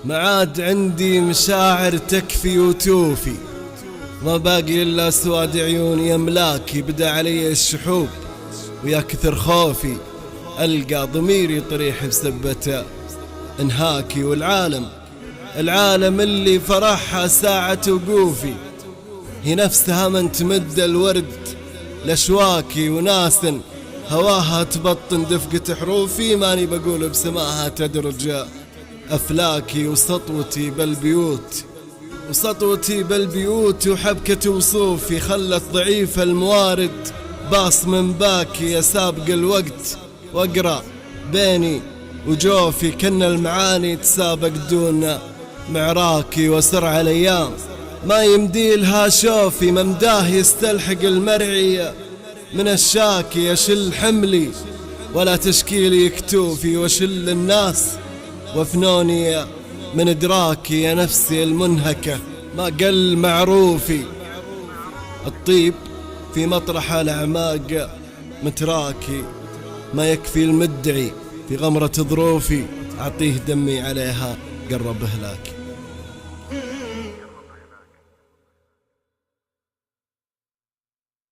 ما عاد عندي مشاعر تكفي وتوفي، ما باقي إلا سواد عيوني أملاكي. بدا علي الشحوب ويا كثر خوفي، ألقى ضميري طريح بسبته انهاكي. والعالم اللي فرحها ساعة وقوفي، هي نفسها من تمد الورد لأشواكي. وناس هواها تبطن دفقة حروفي، ماني بقول بسماها تدرج أفلاكي. وسطوتي بالبيوت وحبكة وصوفي، خلت ضعيف الموارد باص من باكي. يا سابق الوقت واقرأ بيني وجوفي، كن المعاني تسابق دون معراكي. وسرع الأيام ما يمدي لها شوفي، ممداه يستلحق المرعي من الشاكي. أشل حملي ولا تشكيلي كتوفي، وشل الناس وفنوني من إدراكي. يا نفسي المنهكة ما قل معروفي، الطيب في مطرح الأعماق متراكي. ما يكفي المدعي في غمرة ظروفي، أعطيه دمي عليها قرب هلاكي.